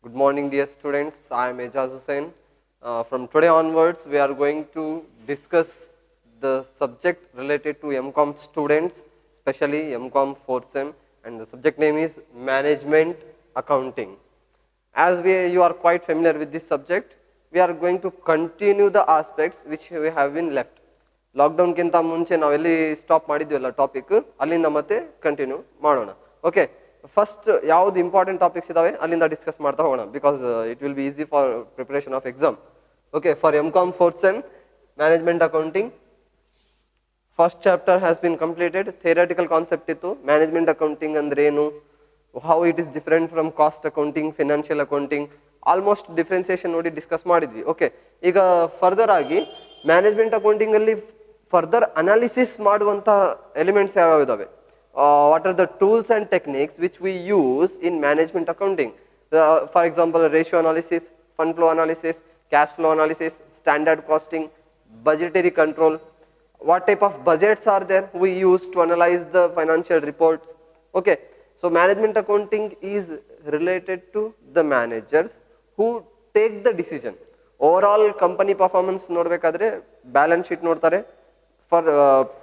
Good morning, dear students. I am Ejaz Hussain. From today onwards, we are going to discuss the subject related to MCOM students, especially MCOM 4th SEM, and the subject name is Management Accounting. As you are quite familiar with this subject, we are going to continue the aspects which we have been left. ಲಾಕ್ಡೌನ್ಗಿಂತ ಮುಂಚೆ ನಾವೆಲ್ಲಿ stop ಮಾಡಿದ್ವಲ್ಲ topic ಅಲ್ಲಿಂದ ಮತ್ತೆ continue ಮಾಡೋಣ. Okay, first ಯಾವ್ದು important topics ಇದಾವೆ ಅಲ್ಲಿಂದ discuss ಮಾಡ್ತಾ ಹೋಗೋಣ, because it will be easy for preparation of exam. Okay, for MCOM 4th SEM management accounting first chapter has been completed. Theoretical concept ಇತ್ತು, management accounting ಅಂದ್ರೆ ಏನು, how it is different from cost accounting, financial accounting, almost differentiation ನೋಡಿ discuss ಮಾಡಿದ್ವಿ. Okay, ಈಗ further ಆಗಿ management accounting ಅಲ್ಲಿ further analysis ಮಾಡುವಂಥ elements ಯಾವ್ಯಾವ ಇದಾವೆ, what are the tools and techniques which we use in management accounting. For example ratio analysis, fund flow analysis, cash flow analysis, standard costing, budgetary control, what type of budgets are there we use to analyze the financial reports. Okay, so management accounting is related to the managers who take the decision. Overall company performance ನೋಡಬೇಕಾದ್ರೆ balance sheet ನೋಡ್ತಾರೆ, for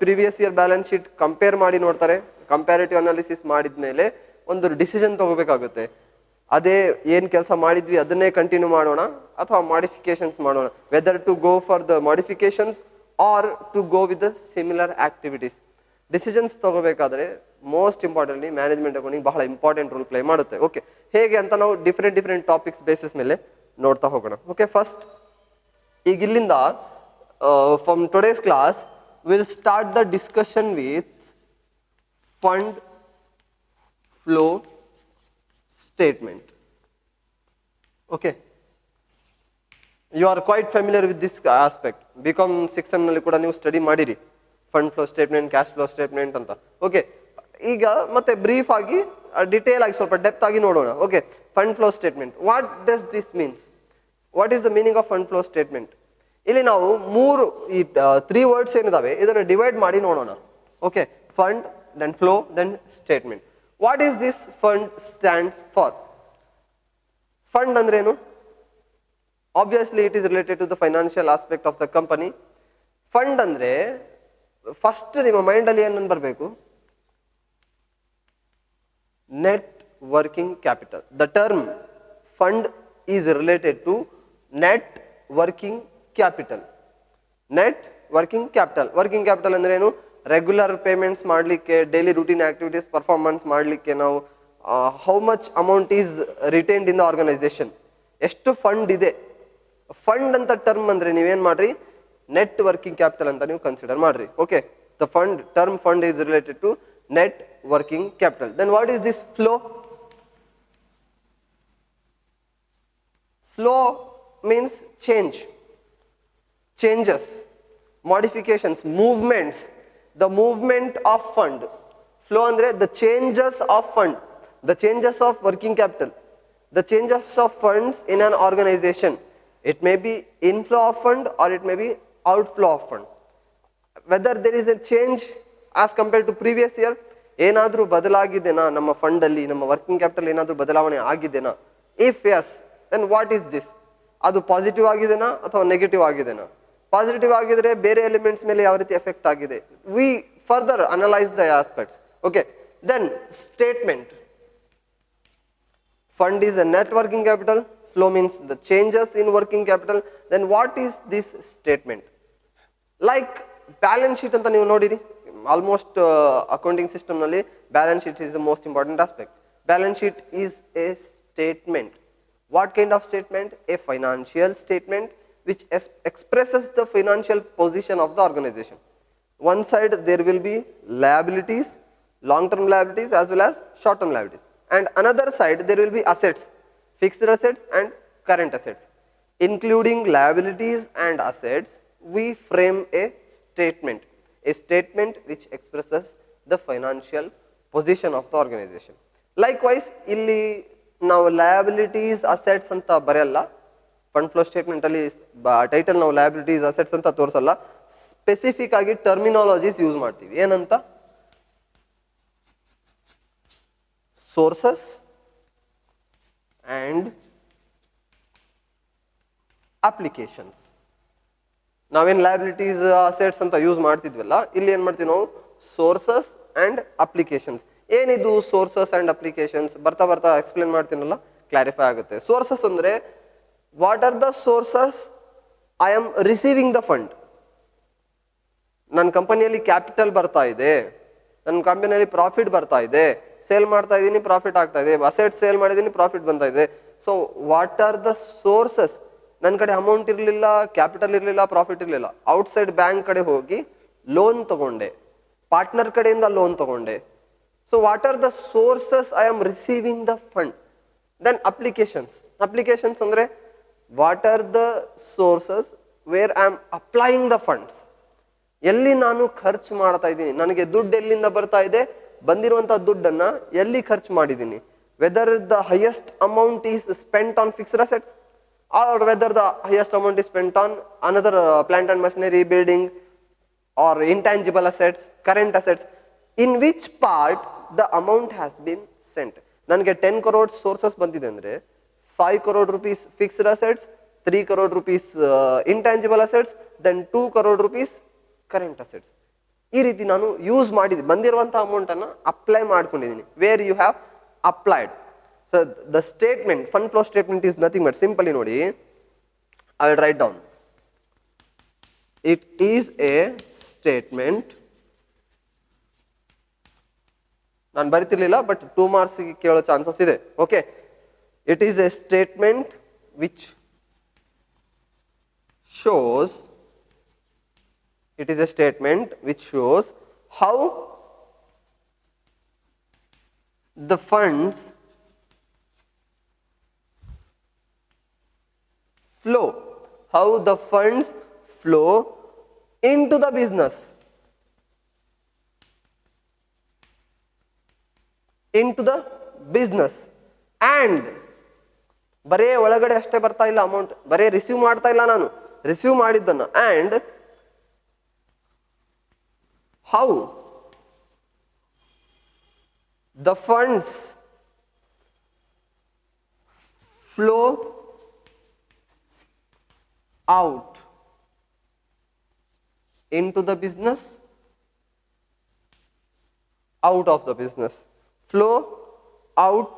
previous year balance sheet compare ಮಾಡಿ ನೋಡ್ತಾರೆ, comparative analysis ಮಾಡಿದ್ಮೇಲೆ ಒಂದು decision ತಗೋಬೇಕಾಗುತ್ತೆ. ಅದೇ ಏನು ಕೆಲಸ ಮಾಡಿದ್ವಿ ಅದನ್ನೇ ಕಂಟಿನ್ಯೂ ಮಾಡೋಣ ಅಥವಾ ಮಾಡಿಫಿಕೇಶನ್ಸ್ ಮಾಡೋಣ, whether to go for the modifications or to go with the similar activities. Decisions ತಗೋಬೇಕಾದ್ರೆ ಮೋಸ್ಟ್ ಇಂಪಾರ್ಟೆಂಟ್ಲಿ ಮ್ಯಾನೇಜ್ಮೆಂಟ್ ಅಕೌಂಟಿಂಗ್ ಬಹಳ ಇಂಪಾರ್ಟೆಂಟ್ ರೋಲ್ ಪ್ಲೇ ಮಾಡುತ್ತೆ. ಓಕೆ, ಹೇಗೆ ಅಂತ ನಾವು ಡಿಫ್ರೆಂಟ್ ಟಾಪಿಕ್ಸ್ ಬೇಸಿಸ್ ಮೇಲೆ ನೋಡ್ತಾ ಹೋಗೋಣ. ಓಕೆ, ಫಸ್ಟ್ ಈಗ ಇಲ್ಲಿಂದ from today's class will start the discussion with fund flow statement. Okay, you are quite familiar with this aspect. BCom 6M ನಲ್ಲಿ ಕೂಡ ನೀವು ಸ್ಟಡಿ ಮಾಡಿರಿ fund flow statement, cash flow statement ಅಂತ. ಓಕೆ, ಈಗ ಮತ್ತೆ brief ಆಗಿ ಡಿಟೇಲ್ ಆಗಿ ಸ್ವಲ್ಪ ಡೆಪ್ತ್ ಆಗಿ ನೋಡೋಣ. Okay, fund flow statement, what does this means, what is the meaning of fund flow statement. ಇಲ್ಲಿ ನಾವು ಮೂರು ಈ 3 ವರ್ಡ್ಸ್ ಏನಿದಾವೆ ಇದನ್ನು ಡಿವೈಡ್ ಮಾಡಿ ನೋಡೋಣ. Okay, fund, then flow, then statement. What is this fund stands for? Fund ಅಂದ್ರೇನು? Obviously it is related to the financial aspect of the company. Fund ಅಂದ್ರೆ first ನಿಮ್ಮ ಮೈಂಡ್ ಅಲ್ಲಿ ಏನು ಬರಬೇಕು, net working capital. The term fund is related to net working capital. Net working capital. Working capital ಅಂದ್ರೆ ಏನು? Regular payments ಮಾಡಲಿಕ್ಕೆ, daily routine activities performance ಮಾಡಲಿಕ್ಕೆ ನಾವು how much amount is retained in the organisation, ಎಷ್ಟು fund ಇದೆ. Fund ಅಂತ term ಅಂದ್ರೆ ನೀವೇನ್ ಮಾಡ್ರಿ, ನೆಟ್ ವರ್ಕಿಂಗ್ ಕ್ಯಾಪಿಟಲ್ ಅಂತ ನೀವು ಕನ್ಸಿಡರ್ ಮಾಡ್ರಿ. Okay, the fund term fund is related to net working capital. Then what is this flow? Flow means change, changes, modifications, movements, the movement of fund. Flow andre the changes of fund, the changes of working capital, the changes of funds in an organization. It may be inflow of fund or it may be outflow of fund. Whether there is a change as compared to previous year, ಏನಾದರೂ ಬದಲಾಗಿದೆನಾ ನಮ್ಮ fund ಅಲ್ಲಿ, ನಮ್ಮ working capital ಏನಾದರೂ ಬದಲಾವಣೆ ಆಗಿದೆನಾ? If yes, then what is this? ಅದು positive ಆಗಿದೆನಾ ಅಥವಾ ನೆಗೆಟಿವ್ ಆಗಿದೆನಾ? ಪಾಸಿಟಿವ್ ಆಗಿದ್ರೆ ಬೇರೆ ಎಲಿಮೆಂಟ್ಸ್ ಮೇಲೆ ಯಾವ ರೀತಿ ಎಫೆಕ್ಟ್ ಆಗಿದೆ, we further analyse the aspects. Okay, then statement. Fund is a net working capital, flow means the changes in working capital. Then what is this statement? Like balance sheet ಅಂತ ನೀವು ನೋಡಿರಿ, almost accounting system ನಲ್ಲಿ balance sheet is the most important aspect. Balance sheet is a statement. What kind of statement? A financial statement which expresses the financial position of the organization. One side there will be liabilities, long-term liabilities as well as short-term liabilities, and another side there will be assets, fixed assets and current assets. Including liabilities and assets, we frame a statement which expresses the financial position of the organization. Likewise, illi ನಾವು liabilities, assets ಅಂತ ಬರೆಯಲ್ಲ. Fund flow statement ಅಲ್ಲಿ title ನಾವು liabilities, assets ಅಂತ ತೋರಿಸಲ್ಲ, specific ಆಗಿ terminologies use ಮಾಡ್ತೀವಿ. ಏನಂತ? sources and applications. ನಾವೇನು liabilities assets ಅಂತ ಯೂಸ್ ಮಾಡ್ತಿದ್ವಲ್ಲ, ಇಲ್ಲಿ ಏನು ಮಾಡ್ತೀವಿ ನಾವು ಸೋರ್ಸಸ್ ಆ್ಯಂಡ್ ಅಪ್ಲಿಕೇಶನ್ಸ್. ಏನಿದು ಸೋರ್ಸಸ್ ಆ್ಯಂಡ್ ಅಪ್ಲಿಕೇಶನ್ಸ್? ಬರ್ತಾ ಬರ್ತಾ ಎಕ್ಸ್ಪ್ಲೇನ್ ಮಾಡ್ತೀನಲ್ಲ, ಕ್ಲಾರಿಫೈ ಆಗುತ್ತೆ. ಸೋರ್ಸಸ್ ಅಂದರೆ what are the sources I am receiving the fund. ನನ್ನ ಕಂಪನಿಯಲ್ಲಿ ಕ್ಯಾಪಿಟಲ್ ಬರ್ತಾ ಇದೆ, ನನ್ನ ಕಂಪನಿಯಲ್ಲಿ ಪ್ರಾಫಿಟ್ ಬರ್ತಾ ಇದೆ, ಸೇಲ್ ಮಾಡ್ತಾ ಇದ್ದೀನಿ ಪ್ರಾಫಿಟ್ ಆಗ್ತಾ ಇದೆ, ಅಸೆಟ್ ಸೇಲ್ ಮಾಡಿದ್ದೀನಿ ಪ್ರಾಫಿಟ್ ಬರ್ತಾ ಇದೆ. So what are the sources? ನನ್ನ ಕಡೆ ಅಮೌಂಟ್ ಇರಲಿಲ್ಲ, ಕ್ಯಾಪಿಟಲ್ ಇರಲಿಲ್ಲ, ಪ್ರಾಫಿಟ್ ಇರಲಿಲ್ಲ, ಔಟ್ಸೈಡ್ ಬ್ಯಾಂಕ್ ಕಡೆ ಹೋಗಿ ಲೋನ್ ತಗೊಂಡೆ, ಪಾರ್ಟ್ನರ್ ಕಡೆಯಿಂದ ಲೋನ್ ತಗೊಂಡೆ. So what are the sources I am receiving the fund. Then applications. Applications ಅಂದರೆ what are the sources where I am applying the funds. ಎಲ್ಲಿ ನಾನು ಖರ್ಚು ಮಾಡ್ತಾ ಇದ್ದೀನಿ, ನನಗೆ ದುಡ್ಡು ಎಲ್ಲಿಂದ ಬರ್ತಾ ಇದೆ, ಬಂದಿರುವಂತಹ ದುಡ್ಡನ್ನ ಎಲ್ಲಿ ಖರ್ಚು ಮಾಡಿದ್ದೀನಿ. Whether the highest amount is spent on fixed assets or whether the highest amount is spent on another plant and machinery, building or intangible assets, current assets. In which part the amount has been sent. ನನಗೆ 10 crore sources ಬಂದಿದೆ ಅಂದರೆ 5 crore rupees fixed assets, 3 crore rupees intangible assets, then 2 crore rupees current assets. ಈ ರೀತಿ ನಾನು use ಮಾಡಿದ್ದೀನಿ, ಬಂದಿರುವಂಥ ಅಮೌಂಟನ್ನು apply ಮಾಡ್ಕೊಂಡಿದ್ದೀನಿ. Where you have applied. So the statement, fund flow statement is nothing but simply nodi, I will write down. It is a statement. ನಾನು ಬರಿತಿರ್ಲಿಲ್ಲ, but 2 marks ಗೆ ಕೇಳೋ ಚಾನ್ಸಸ್ ಇದೆ. Okay, it is a statement which shows, it is a statement which shows how the funds flow, how the funds flow into the business, into the business. And ಬರೇ ಒಳಗಡೆ ಅಷ್ಟೇ ಬರ್ತಾ ಇಲ್ಲ amount, ಬರೇ receive ಮಾಡ್ತಾ ಇಲ್ಲ ನಾನು, ರಿಸೀವ್ ಮಾಡಿದ್ದನ್ನು. and how the funds flow out into the business, out of the business, flow out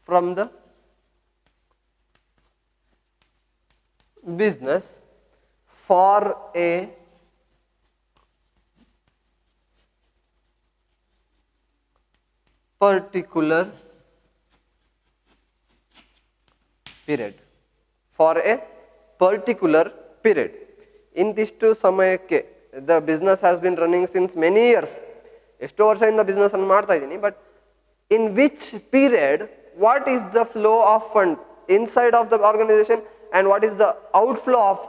from the business for a particular period. For a particular period. ಇಂತಿಷ್ಟು ಸಮಯಕ್ಕೆ, the business has been running since many years, ಎಷ್ಟೋ ವರ್ಷದಿಂದ business ಅನ್ನು ಮಾಡ್ತಾ ಇದ್ದೀನಿ, but in which period what is the flow of fund inside of the organisation and what is the outflow of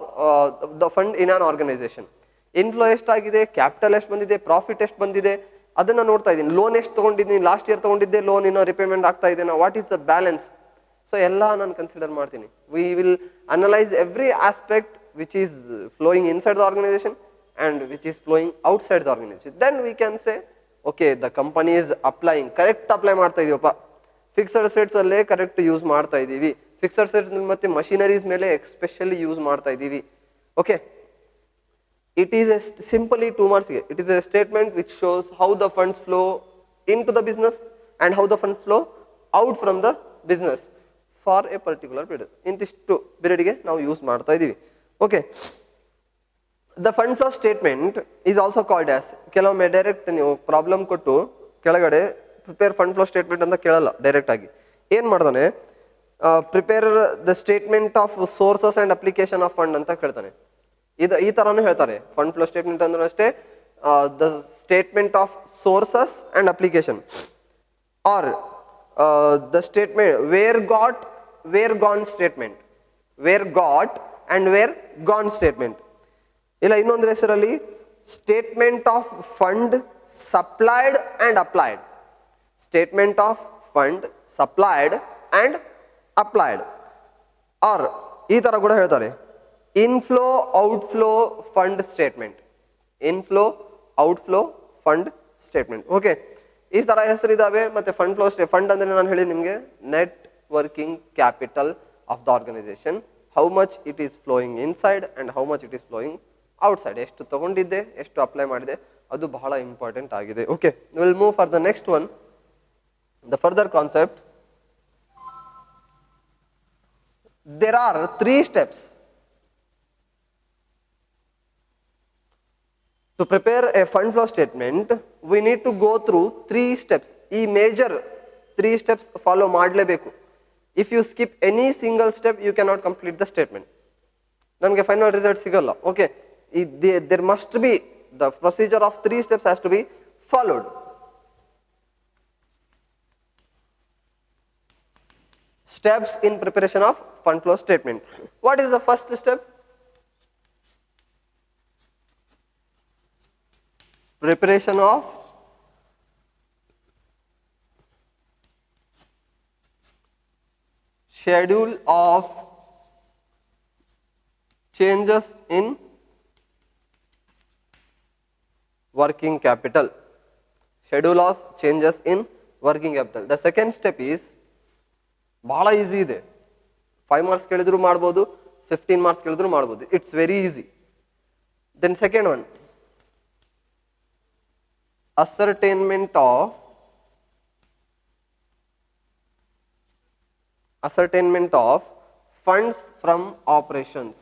the fund in an organisation. Inflow ಎಷ್ಟಾಗಿದೆ, capital ಎಷ್ಟು ಬಂದಿದೆ, profit ಎಷ್ಟು ಬಂದಿದೆ, ಅದನ್ನು ನೋಡ್ತಾ ಇದ್ದೀನಿ. ಲೋನ್ ಎಷ್ಟು ತೊಗೊಂಡಿದ್ದೀನಿ, ಲಾಸ್ಟ್ ಇಯರ್ ತೊಗೊಂಡಿದ್ದೆ, ಲೋನ್ ಇನ್ನೂ ರಿಪೇಮೆಂಟ್ ಆಗ್ತಾ ಇದೆನಾ, what is the balance. So ಎಲ್ಲ ನಾನು ಕನ್ಸಿಡರ್ ಮಾಡ್ತೀನಿ. We will analyse every aspect which is flowing inside the organization and which is flowing outside the organization. Then we can say, okay, the company is applying, correct apply ಮಾಡ್ತಾ ಇದೀವಪ್ಪ, fixed assets ಅಲ್ಲೇ correct use ಮಾಡ್ತಾ ಇದೀವಿ, fixed assets ಮತ್ತೆ machineries ಮೇಲೆ especially use ಮಾಡ್ತಾ ಇದೀವಿ. Okay, it is a simply 2 marks here. It is a statement which shows how the funds flow into the business and how the funds flow out from the business for a particular period. ಇಂತಿಷ್ಟು period ಗೆ ನಾವು use ಮಾಡ್ತಾ ಇದೀವಿ. Okay, the fund flow statement is also called as, ಕೆಲವೊಮ್ಮೆ direct ನೀವು problem ಕೊಟ್ಟು ಕೆಳಗಡೆ prepare fund flow statement ಅಂತ ಕೇಳಲ್ಲ, ಡೈರೆಕ್ಟ್ ಆಗಿ ಏನು ಮಾಡ್ತಾನೆ, prepare the statement of sources and application of fund ಅಂತ ಕೇಳ್ತಾನೆ. ಈ ಥರನೂ ಹೇಳ್ತಾರೆ. ಫಂಡ್ ಫ್ಲೋ ಸ್ಟೇಟ್ಮೆಂಟ್ ಅಂದ್ರೆ ಅಷ್ಟೇ, the statement of sources and application, or the statement where gone statement, where got and where gone statement. ಇಲ್ಲ, ಇನ್ನೊಂದು ಹೆಸರಲ್ಲಿ statement of fund supplied and applied, statement of fund supplied and applied. Or ಈ ಥರ ಕೂಡ ಹೇಳ್ತಾರೆ, inflow outflow fund statement, inflow outflow fund statement. Okay, ಈ ಥರ ಹೆಸರಿದ್ದಾವೆ. ಮತ್ತು ಫಂಡ್ ಫ್ಲೋ ಫಂಡ್ ಅಂದರೆ ನಾನು ಹೇಳಿ ನಿಮಗೆ net working capital of the organisation, how much it is flowing inside and how much it is flowing outside. ಎಷ್ಟು ತಗೊಂಡಿದ್ದೆ, ಎಷ್ಟು ಅಪ್ಲೈ ಮಾಡಿದೆ, ಅದು ಬಹಳ ಇಂಪಾರ್ಟೆಂಟ್ ಆಗಿದೆ. Okay, will move for the next one, the further concept. There are 3 steps to prepare a fund flow statement. We need to go through 3 steps. ಈ major 3 steps follow ಮಾಡಲೇಬೇಕು. If you skip any single step, you cannot complete the statement. ನಮಗೆ final result ಸಿಗಲ್ಲ. Okay, there must be the procedure of 3 steps has to be followed. Steps in preparation of fund flow statement. What is the first step? Preparation of schedule of changes in working capital. Schedule of changes in working capital. The second step is ಬಹಳ easy ಇದೆ. 5 marks ಕೇಳಿದ್ರು ಮಾಡ್ಬೋದು, 15 marks ಕೇಳಿದ್ರು ಮಾಡ್ಬೋದು. It's very easy. Then second one, ascertainment of funds from operations.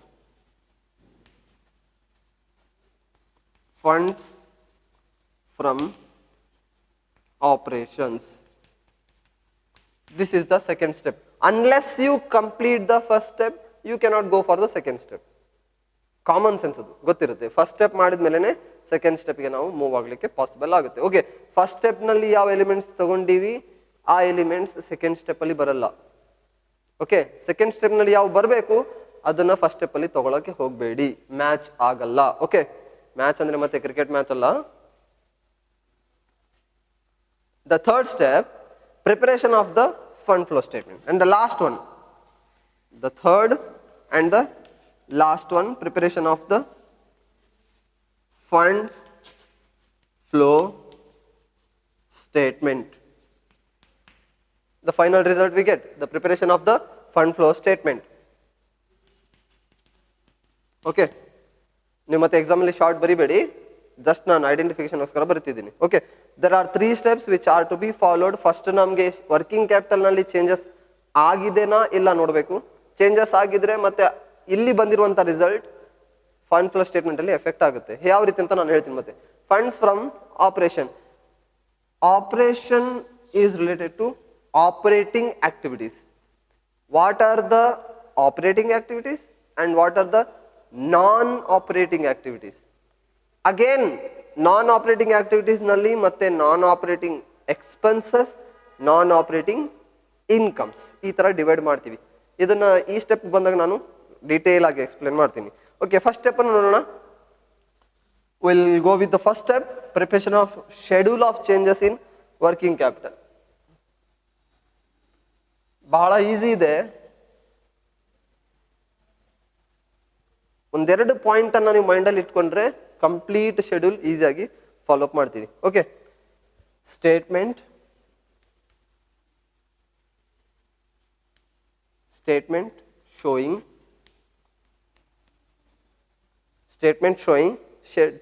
Funds from operations. This is the second step. Unless you complete the first step, you cannot go for the second step. Common sense ಅದು ಗೊತ್ತಿರುತ್ತೆ. First step ಮಾಡಿದ್ಮೇಲೆ second ಸ್ಟೆಪ್ಗೆ ನಾವು move ಆಗಲಿಕ್ಕೆ possible ಆಗುತ್ತೆ. Okay, first ಸ್ಟೆಪ್ನಲ್ಲಿ ಯಾವ elements ತಗೊಂಡಿವಿ ಆ elements second ಸ್ಟೆಪ್ಪಲ್ಲಿ ಬರಲ್ಲ. Okay, second ಸ್ಟೆಪ್ನಲ್ಲಿ ಯಾವ ಬರಬೇಕು ಅದನ್ನ ಫಸ್ಟ್ ಸ್ಟೆಪ್ಪಲ್ಲಿ ತಗೊಳಕ್ಕೆ ಹೋಗಬೇಡಿ, ಮ್ಯಾಚ್ ಆಗಲ್ಲ. ಓಕೆ, ಮ್ಯಾಚ್ ಅಂದ್ರೆ ಮತ್ತೆ ಕ್ರಿಕೆಟ್ ಮ್ಯಾಚ್ ಅಲ್ಲ. The third step, preparation of the fund flow statement. And the last one, the third and the last one, preparation of the funds flow statement. The final result we get, the preparation of the fund flow statement. Okay, ನೀವು ಮತ್ತೆ ಎಕ್ಸಾಮಲ್ಲಿ short ಬರಿಬೇಡಿ, just ನಾನು ಐಡೆಂಟಿಫಿಕೇಶನ್ಗೋಸ್ಕರ ಬರೀತಿದ್ದೀನಿ. Okay, there are 3 steps which are to be followed. First ನಮಗೆ working ಕ್ಯಾಪಿಟಲ್ನಲ್ಲಿ changes ಆಗಿದೆನಾ ಇಲ್ಲ ನೋಡಬೇಕು. ಚೇಂಜಸ್ ಆಗಿದ್ರೆ ಮತ್ತೆ ಇಲ್ಲಿ ಬಂದಿರುವಂಥ ರಿಸಲ್ಟ್ ಫಂಡ್ ಫ್ಲೋ ಸ್ಟೇಟ್ಮೆಂಟಲ್ಲಿ ಎಫೆಕ್ಟ್ ಆಗುತ್ತೆ. ಯಾವ ರೀತಿ ಅಂತ ನಾನು ಹೇಳ್ತೀನಿ. ಮತ್ತೆ funds from operation. Operation is related to operating activities. What are the operating activities and what are the non operating activities. Again non operating activities ನಲ್ಲಿ ಮತ್ತೆ ನಾನ್ ಆಪರೇಟಿಂಗ್ ಎಕ್ಸ್ಪೆನ್ಸಸ್, ನಾನ್ ಆಪರೇಟಿಂಗ್ ಇನ್ಕಮ್ಸ್, ಈ ತರ ಡಿವೈಡ್ ಮಾಡ್ತೀವಿ. ಇದನ್ನ ಈ step ಬಂದಾಗ ನಾನು detail ಆಗಿ ಎಕ್ಸ್ಪ್ಲೇನ್ ಮಾಡ್ತೀನಿ. ಓಕೆ, ಫಸ್ಟ್ ಸ್ಟೆಪ್ ಅನ್ನು ನೋಡೋಣ. Will go with the first step, preparation of schedule of changes in working capital. ಬಹಳ ಈಸಿ ಇದೆ. ಒಂದೆರಡು ಪಾಯಿಂಟ್ ಅನ್ನ ನೀವು ಮೈಂಡಲ್ಲಿ ಇಟ್ಕೊಂಡ್ರೆ ಕಂಪ್ಲೀಟ್ ಶೆಡ್ಯೂಲ್ ಈಸಿಯಾಗಿ ಫಾಲೋ ಅಪ್ ಮಾಡ್ತೀವಿ. Okay, statement showing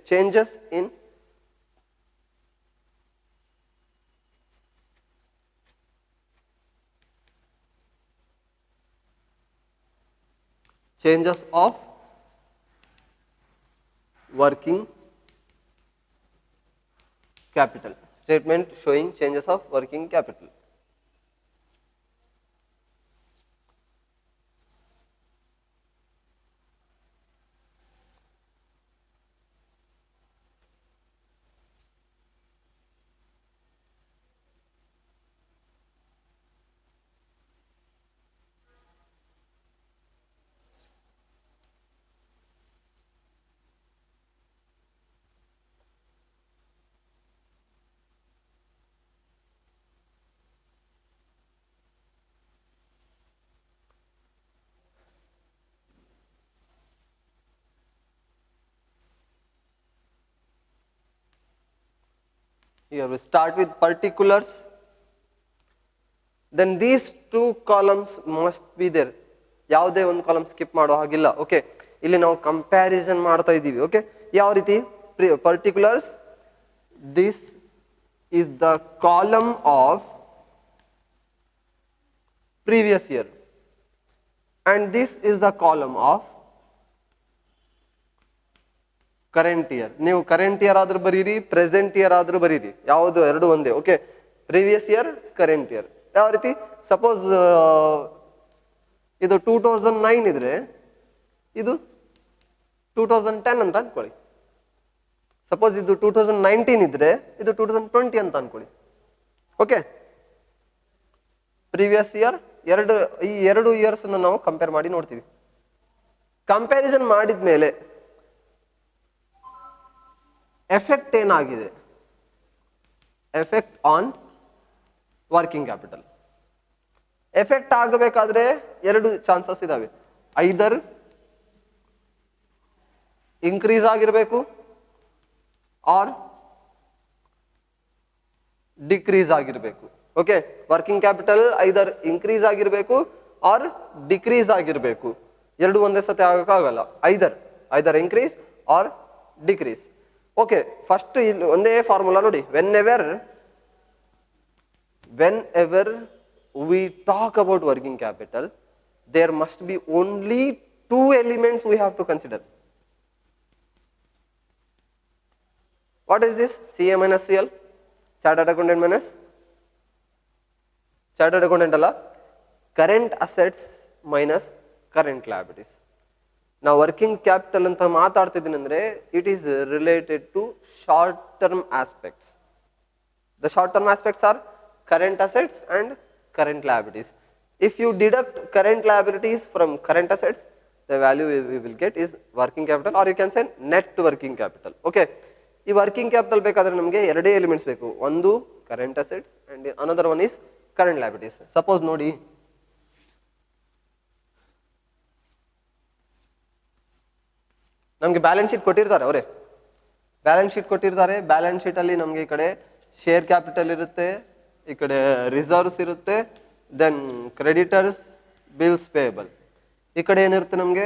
changes in changes of working capital. Statement showing changes of working capital. Here we start with particulars. Then these 2 columns must be there. ಯಾವುದೇ ಒಂದು column skip ಮಾಡೋ ಹಾಗಿಲ್ಲ. Okay, ಇಲ್ಲಿ ನಾವು comparison ಮಾಡ್ತಾ ಇದ್ದೀವಿ. Okay, ಯಾವ ರೀತಿ particulars, this is the column of previous year and this is the column of current year. ನೀವು ಕರೆಂಟ್ ಇಯರ್ ಆದ್ರೂ ಬರೀರಿ, ಪ್ರೆಸೆಂಟ್ ಇಯರ್ ಆದ್ರೂ ಬರೀರಿ, ಯಾವುದು ಎರಡು ಒಂದೇ. Okay, previous year, current year. ಯಾವ ರೀತಿ, ಸಪೋಸ್ ಇದು 2009 ಇದ್ರೆ ಇದು 2010 ಅಂತ ಅನ್ಕೊಳ್ಳಿ. ಸಪೋಸ್ ಇದು 2019 ಇದ್ರೆ ಇದು 2020 ಅಂತ ಅನ್ಕೊಳ್ಳಿ. ಓಕೆ, ಪ್ರೀವಿಯಸ್ ಇಯರ್ ಈ ಎರಡು ಇಯರ್ಸ್ ನಾವು ಕಂಪೇರ್ ಮಾಡಿ ನೋಡ್ತೀವಿ. ಕಂಪ್ಯಾರಿಸನ್ ಮಾಡಿದ್ಮೇಲೆ ಎಫೆಕ್ಟ್ ಏನಾಗಿದೆ, effect on working capital. Effect ಆಗಬೇಕಾದ್ರೆ ಎರಡು ಚಾನ್ಸಸ್ ಇದಾವೆ. ಐದರ್ ಇನ್ಕ್ರೀಸ್ ಆಗಿರಬೇಕು ಆರ್ ಡಿಕ್ರೀಸ್ ಆಗಿರಬೇಕು. Okay, working capital either increase ಆಗಿರಬೇಕು ಆರ್ ಡಿಕ್ರೀಸ್ ಆಗಿರಬೇಕು. ಎರಡು ಒಂದೇ ಸತಿ ಆಗಕ್ಕಾಗಲ್ಲ. Either increase or decrease. Okay, first ಇಲ್ಲಿ ಒಂದೇ ಫಾರ್ಮುಲಾ ನೋಡಿ. Whenever we talk about working capital, there must be only two elements we have to consider. What is this? CA minus CL, chartered accountant minus chartered accountant alla, current assets minus current liabilities. Now working capital anta maataಡ್ತಿದ್ದೀನಿ ಅಂದ್ರೆ it is related to short term aspects. The short term aspects are current assets and current liabilities. If you deduct current liabilities from current assets, the value we will get is working capital, or you can say net working capital. Okay, ಈ working capital ಬೇಕಾದ್ರೆ ನಮಗೆ ಎರಡೇ elements ಬೇಕು. ಒಂದು current assets and another one is current liabilities. Suppose ನೋಡಿ, ನಮಗೆ balance sheet ಕೊಟ್ಟಿರ್ತಾರೆ, ಅವರೇ ಬ್ಯಾಲೆನ್ಸ್ ಶೀಟ್ ಕೊಟ್ಟಿರ್ತಾರೆ. ಬ್ಯಾಲೆನ್ಸ್ ಶೀಟ್ ಅಲ್ಲಿ ನಮಗೆ ಈ ಕಡೆ ಶೇರ್ ಕ್ಯಾಪಿಟಲ್ ಇರುತ್ತೆ, ಈ ಕಡೆ ರಿಸರ್ವ್ಸ್ ಇರುತ್ತೆ, ದೆನ್ ಕ್ರೆಡಿಟರ್ಸ್, ಬಿಲ್ಸ್ ಪೇಯಬಲ್. ಈ ಕಡೆ ಏನಿರುತ್ತೆ ನಮಗೆ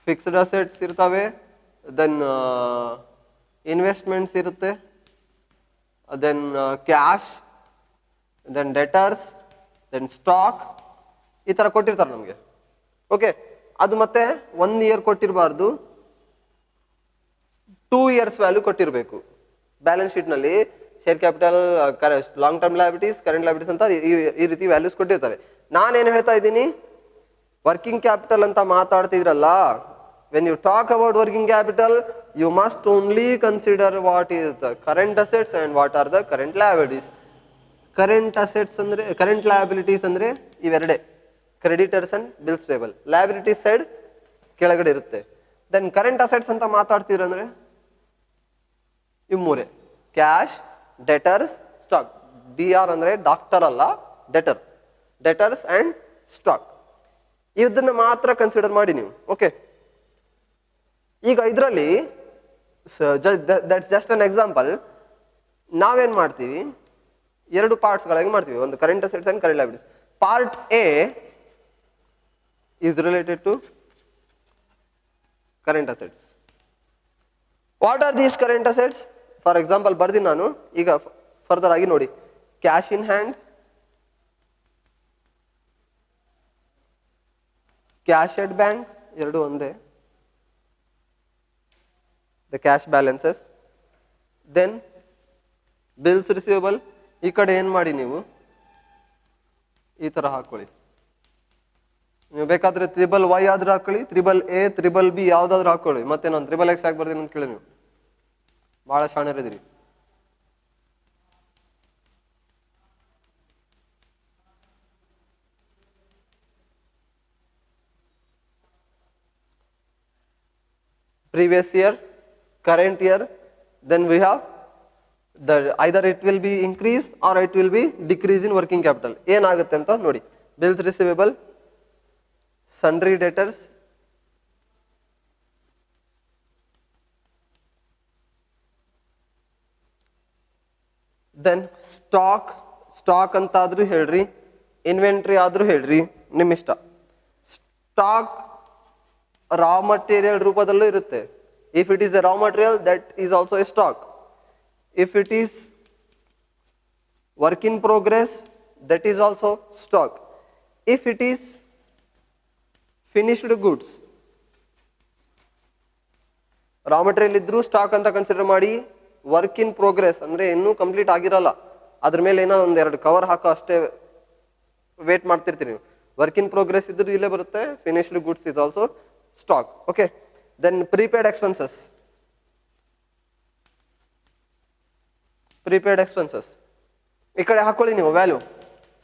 ಫಿಕ್ಸ್ಡ್ ಅಸೆಟ್ಸ್ ಇರ್ತವೆ, ದೆನ್ ಇನ್ವೆಸ್ಟ್ಮೆಂಟ್ಸ್ ಇರುತ್ತೆ, then cash, then debtors, then stock, ಈ ತರ ಕೊಟ್ಟಿರ್ತಾರೆ ನಮಗೆ. ಓಕೆ, ಅದು ಮತ್ತೆ 1 ಇಯರ್ ಕೊಟ್ಟಿರಬಾರ್ದು, 2 ಇಯರ್ಸ್ ವ್ಯಾಲ್ಯೂ ಕೊಟ್ಟಿರಬೇಕು. ಬ್ಯಾಲೆನ್ಸ್ ಶೀಟ್ ನಲ್ಲಿ share capital, long term liabilities, current liabilities ಅಂತ ಈ ರೀತಿ ವ್ಯಾಲ್ಯೂಸ್ ಕೊಟ್ಟಿರ್ತಾರೆ. ನಾನೇನು ಹೇಳ್ತಾ ಇದ್ದೀನಿ, ವರ್ಕಿಂಗ್ ಕ್ಯಾಪಿಟಲ್ ಅಂತ ಮಾತಾಡ್ತಿದ್ರಲ್ಲ, when you talk about working capital, you must only consider what is the current assets and what are the current liabilities. Current assets ಅಂದ್ರೆ, current liabilities ಅಂದ್ರೆ ಇವೆರಡೆ, creditors and bills payable. Liabilities side ಕೆಳಗಡೆ ಇರುತ್ತೆ. Then current assets ಅಂತ ಮಾತಾಡ್ತಿದ್ರಂದ್ರೆ ಇವು ಮೂರೇ, cash, debtors, stock. DR ಅಂದ್ರೆ doctor ಅಲ್ಲ, debtors and stock. ಇದನ್ನ ಮಾತ್ರ ಕನ್ಸಿಡರ್ ಮಾಡಿ ನೀವು. ಓಕೆ, ಈಗ ಇದರಲ್ಲಿ ದಟ್ಸ್ ಜಸ್ಟ್ ಅನ್ ಎಕ್ಸಾಂಪಲ್. ನಾವೇನ್ ಮಾಡ್ತೀವಿ, ಎರಡು ಪಾರ್ಟ್ಸ್ ಗಳಾಗಿ ಮಾಡ್ತೀವಿ, ಒಂದು current assets and current liabilities. Part A is related to current assets. What are these current assets? For example ಬರ್ದಿನಿ ನಾನು, ಈಗ ಫರ್ದರ್ ಆಗಿ ನೋಡಿ. Cash in hand, cash at bank, ಎರಡು ಒಂದೇ, the cash balances, then bills receivable. ಈ ಕಡೆ ಏನ್ ಮಾಡಿ ನೀವು ಈ ತರ ಹಾಕೊಳ್ಳಿ. ನೀವು ಬೇಕಾದ್ರೆ $Y ಆದ್ರೂ ಹಾಕೊಳ್ಳಿ, $A, $B ಯಾವ್ದಾದ್ರು ಹಾಕೊಳ್ಳಿ. ಮತ್ತೆ ನಾನು $X ಯಾಕೆ ಬರ್ತೀನಿ ಅಂತ ಕೇಳಿ, ನೀವು ಬಹಳ ಶಾಣರಿದ್ದೀರಿ. previous year, current year, then we have the either it will be increase or it will be decrease in working capital. ಏನಾಗುತ್ತೆ ಅಂತ ನೋಡಿ. bills receivable, sundry debtors, then stock ಅಂತ ಆದ್ರೂ ಹೇಳ್ರಿ, ಇನ್ವೆಂಟ್ರಿ ಆದ್ರೂ ಹೇಳ್ರಿ, ನಿಮ್ಮ ಇಷ್ಟ. ಸ್ಟಾಕ್ ರಾ ಮಟೀರಿಯಲ್ ರೂಪದಲ್ಲೂ ಇರುತ್ತೆ. If it is A raw material that is also A stock. If it is work in progress that is also stock. If it is finished goods, raw material ಇದ್ರೂ stock ಅಂತ consider ಮಾಡಿ. Work in progress ಅಂದ್ರೆ ಇನ್ನೂ complete ಆಗಿರಲ್ಲ, ಅದ್ರ ಮೇಲೆ ಏನೋ ಒಂದೆರಡು ಕವರ್ ಹಾಕೋ ಅಷ್ಟೇ ವೇಟ್ ಮಾಡ್ತಿರ್ತೀರಿ ನೀವು. ವರ್ಕ್ ಇನ್ ಪ್ರೋಗ್ರೆಸ್ ಇದ್ರೂ ಇಲ್ಲೇ ಬರುತ್ತೆ. Finished goods is also stock. Okay, then prepaid expenses. Prepaid expenses ಈ ಕಡೆ ಹಾಕೊಳ್ಳಿ ನೀವು ವ್ಯಾಲ್ಯೂ.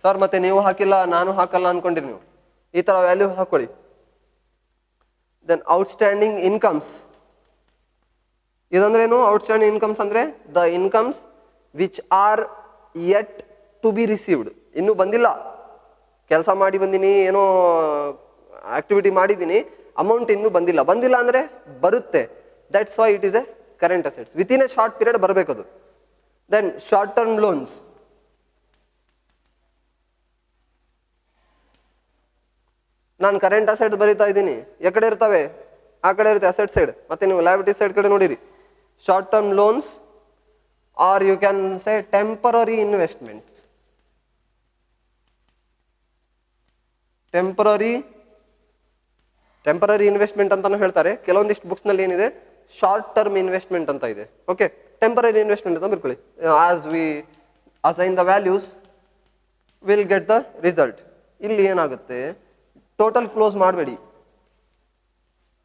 ಸರ್ ಮತ್ತೆ ನೀವು ಹಾಕಿಲ್ಲ ನಾನು ಹಾಕಲ್ಲ ಅನ್ಕೊಂಡಿರಿ ನೀವು, ಈ ತರ ವ್ಯಾಲ್ಯೂ ಹಾಕೊಳ್ಳಿ. Then outstanding incomes. ಇದಂದ್ರೇನು? ಔಟ್ಸ್ಟ್ಯಾಂಡಿಂಗ್ ಇನ್ಕಮ್ಸ್ ಅಂದ್ರೆ the incomes which are yet to be received. ಇನ್ನೂ ಬಂದಿಲ್ಲ, ಕೆಲಸ ಮಾಡಿ ಬಂದಿನಿ, ಏನೋ ಆಕ್ಟಿವಿಟಿ ಮಾಡಿದ್ದೀನಿ, ಅಮೌಂಟ್ ಇನ್ನೂ ಬಂದಿಲ್ಲ. ಬಂದಿಲ್ಲ ಅಂದ್ರೆ ಬರುತ್ತೆ. That's why it is a current assets. Within a short period ಬರಬೇಕದು. Then short term loans. ನಾನು ಕರೆಂಟ್ ಅಸೆಟ್ ಬರೀತಾ ಇದ್ದೀನಿ, ಎಕಡೆ ಇರ್ತವೆ? ಆ ಕಡೆ ಇರುತ್ತೆ ಅಸೆಟ್ ಸೈಡ್. ಮತ್ತೆ ನೀವು ಲಯಬಿಲಿಟಿ ಸೈಡ್ ಕಡೆ ನೋಡಿರಿ. Short term loans or you can say temporary investments. Temporary investment ಅಂತಾನು ಹೇಳ್ತಾರೆ. ಕೆಲವೊಂದಿಷ್ಟು ಬುಕ್ಸ್ ನಲ್ಲಿ ಏನಿದೆ ಶಾರ್ಟ್ ಟರ್ಮ್ ಇನ್ವೆಸ್ಟ್ಮೆಂಟ್ ಅಂತ ಇದೆ. ಓಕೆ, ಟೆಂಪರರಿ ಇನ್ವೆಸ್ಟ್ಮೆಂಟ್ ಅಂತ ಬರ್ಕೊಳ್ಳಿ. As we assign the values will get the result. ಇಲ್ಲಿ ಏನಾಗುತ್ತೆ, ಟೋಟಲ್ ಕ್ಲೋಸ್ ಮಾಡಬೇಡಿ.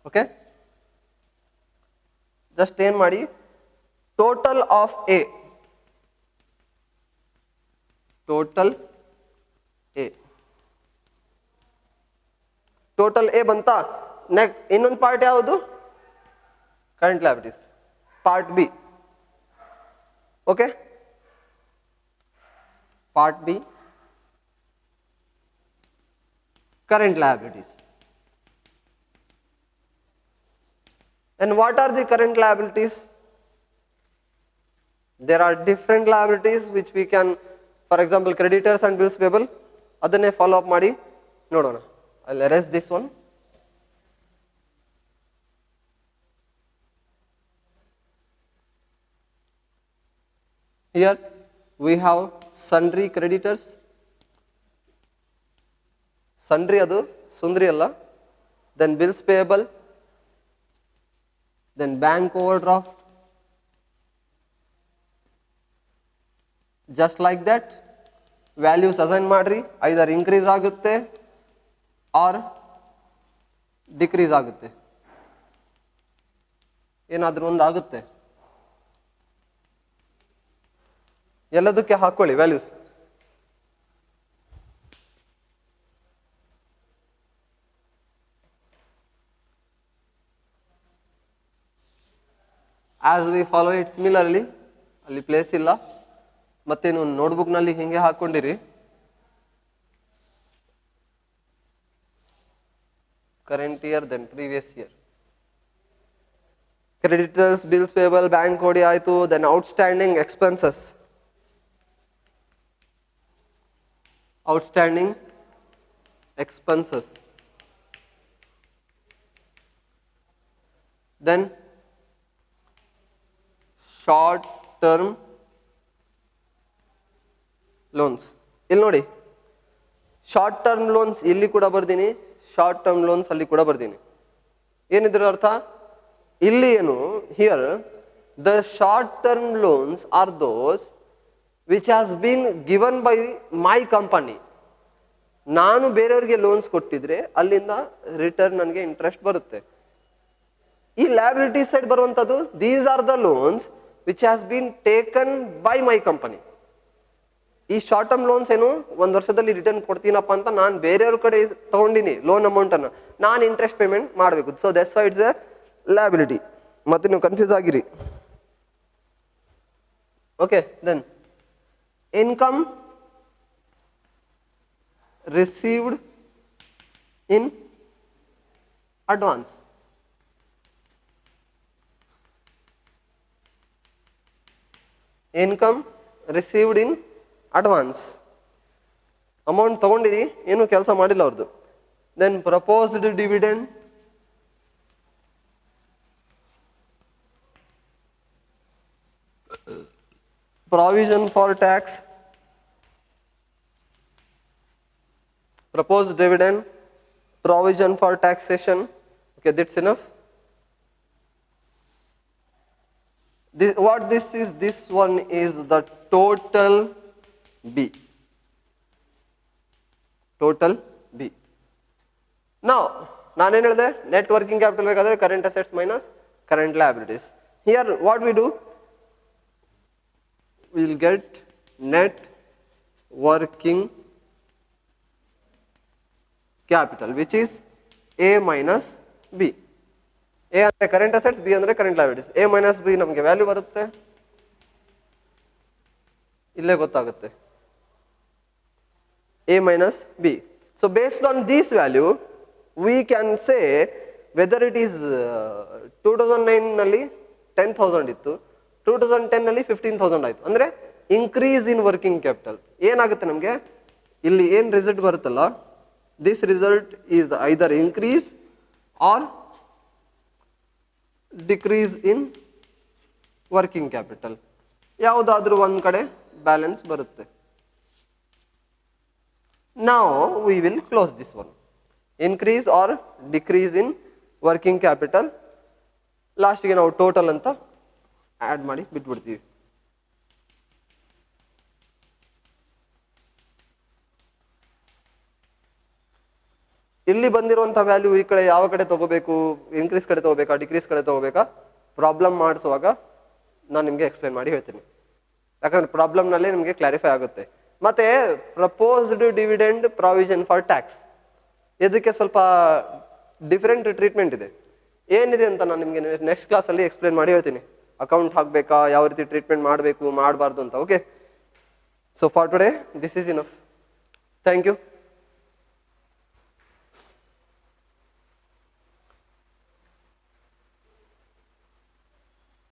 ಓಕೆ, ಜಸ್ಟ್ ಏನ್ ಮಾಡಿ, total of A, total A, total A ಬಂತಾ? ಇನ್ನೊಂದು ಪಾರ್ಟ್ ಯಾವುದು? Current liabilities, part B. Okay, part B current liabilities. And what are the current liabilities? There are different liabilities which we can, for example, creditors and bills payable. Adanne follow up ಮಾಡಿ ನೋಡೋಣ. I'll erase this one. Here we have sundry creditors. Sundry ಅದು ಸುಂದ್ರಿ ಅಲ್ಲ. Then bills payable, then bank overdraft. Just like that values assign ಮಾಡ್ರಿ. Either increase ಆಗುತ್ತೆ or decrease ಆಗುತ್ತೆ, ಏನಾದ್ರೂ ಒಂದು ಆಗುತ್ತೆ. ಎಲ್ಲದಕ್ಕೆ ಹಾಕೊಳ್ಳಿ values. As we follow it similarly. ಅಲ್ಲಿ ಪ್ಲೇಸ್ ಇಲ್ಲ, ಮತ್ತೆ ನೀವು ನೋಟ್ಬುಕ್ ನಲ್ಲಿ ಹಿಂಗೆ ಹಾಕೊಂಡಿರಿ. Current year, then previous year. Creditors, bills payable, bank OD ಆಯ್ತು. Then outstanding expenses. Outstanding expenses. Then short term loans. ಇಲ್ಲಿ ನೋಡಿ, ಶಾರ್ಟ್ ಟರ್ಮ್ ಲೋನ್ಸ್ ಇಲ್ಲಿ ಕೂಡ ಬರ್ದೀನಿ, ಶಾರ್ಟ್ ಟರ್ಮ್ ಲೋನ್ಸ್ ಅಲ್ಲಿ ಕೂಡ ಬರ್ದೀನಿ. ಏನಿದ್ರ ಅರ್ಥ? ಇಲ್ಲಿ ಏನು, here the short term loans are those which has been given by my company. ನಾನು ಬೇರೆಯವ್ರಿಗೆ ಲೋನ್ಸ್ ಕೊಟ್ಟಿದ್ರೆ ಅಲ್ಲಿಂದ ರಿಟರ್ನ್ ನನಗೆ ಇಂಟ್ರೆಸ್ಟ್ ಬರುತ್ತೆ. ಈ ಲಯಬಿಲಿಟಿ ಸೈಡ್ ಬರುವಂತದ್ದು, these are the loans which has been taken by my company. ಈ ಶಾರ್ಟ್ ಟರ್ಮ್ ಲೋನ್ಸ್ ಏನು, ಒಂದು ವರ್ಷದಲ್ಲಿ ರಿಟರ್ನ್ ಕೊಡ್ತೀನಪ್ಪ ಅಂತ ನಾನು ಬೇರೆಯವ್ರ ಕಡೆ ತಗೊಂಡಿನಿ ಲೋನ್ ಅಮೌಂಟ್ ಅನ್ನು, ನಾನು ಇಂಟ್ರೆಸ್ಟ್ ಪೇಮೆಂಟ್ ಮಾಡಬೇಕು. So that's why it's a liability. ಮತ್ತೆ ನೀವು ಕನ್ಫ್ಯೂಸ್ ಆಗಿರಿ. Okay, then income received in advance. Income received in advance. Amount ತಗೊಂಡಿರಿ, ಏನು ಕೆಲಸ ಮಾಡಿಲ್ಲ ಅವ್ರದ್ದು. then proposed dividend, provision for tax, proposed dividend, provision for taxation. Okay, that's enough. What this is, this one is the total B. Total B. Now, ನಾನು ಏನು ಹೇಳಿದೆ, net working capital ಬೇಕಾದ್ರೆ current assets minus current liabilities. Here what we do, we will get net working capital which is A minus B. A ಅಂದರೆ current assets, B ಅಂದರೆ current liabilities. A minus B ನಮಗೆ value ಬರುತ್ತೆ, ಇಲ್ಲೇ ಗೊತ್ತಾಗುತ್ತೆ, A minus B. So based on this value we can say whether it is 2009 ನಲ್ಲಿ 10,000 ಇತ್ತು, 2010 ನಲ್ಲಿ 15,000 ಆಯಿತು. ಅಂದರೆ ಇನ್ಕ್ರೀಸ್ ಇನ್ ವರ್ಕಿಂಗ್ ಕ್ಯಾಪಿಟಲ್ ಏನಾಗುತ್ತೆ ನಮಗೆ, ಇಲ್ಲಿ ಏನು ರಿಸಲ್ಟ್ ಬರುತ್ತಲ್ಲ, this result is either increase or decrease in working capital. ಯಾವುದಾದ್ರೂ ಒಂದು ಕಡೆ ಬ್ಯಾಲೆನ್ಸ್ ಬರುತ್ತೆ. Now we will close this one. Increase or decrease in working capital. Last ಗೆ ನಾವು ಟೋಟಲ್ ಅಂತ ಆಡ್ ಮಾಡಿ ಬಿಟ್ಬಿಡ್ತೀವಿ. ಇಲ್ಲಿ ಬಂದಿರುವಂಥ ವ್ಯಾಲ್ಯೂ ಈ ಕಡೆ ಯಾವ ಕಡೆ ತಗೋಬೇಕು, ಇನ್ಕ್ರೀಸ್ ಕಡೆ ತಗೋಬೇಕಾ ಡಿಕ್ರೀಸ್ ಕಡೆ ತಗೋಬೇಕಾ, ಪ್ರಾಬ್ಲಮ್ ಮಾಡಿಸುವಾಗ ನಾನು ನಿಮಗೆ ಎಕ್ಸ್ಪ್ಲೈನ್ ಮಾಡಿ ಹೇಳ್ತೀನಿ. ಯಾಕಂದ್ರೆ ಪ್ರಾಬ್ಲಮ್ನಲ್ಲೇ ನಿಮಗೆ ಕ್ಲಾರಿಫೈ ಆಗುತ್ತೆ. ಮತ್ತೆ proposed dividend provision for tax, ಇದಕ್ಕೆ ಸ್ವಲ್ಪ ಡಿಫರೆಂಟ್ ಟ್ರೀಟ್ಮೆಂಟ್ ಇದೆ. ಏನಿದೆ ಅಂತ ನಾನು ನಿಮಗೆ ನೆಕ್ಸ್ಟ್ ಕ್ಲಾಸಲ್ಲಿ ಎಕ್ಸ್ಪ್ಲೈನ್ ಮಾಡಿ ಹೇಳ್ತೀನಿ. ಅಕೌಂಟ್ ಹಾಕಬೇಕಾ, ಯಾವ ರೀತಿ ಟ್ರೀಟ್ಮೆಂಟ್ ಮಾಡಬೇಕು ಮಾಡಬಾರ್ದು ಅಂತ. Okay, so for today this is enough. Thank you.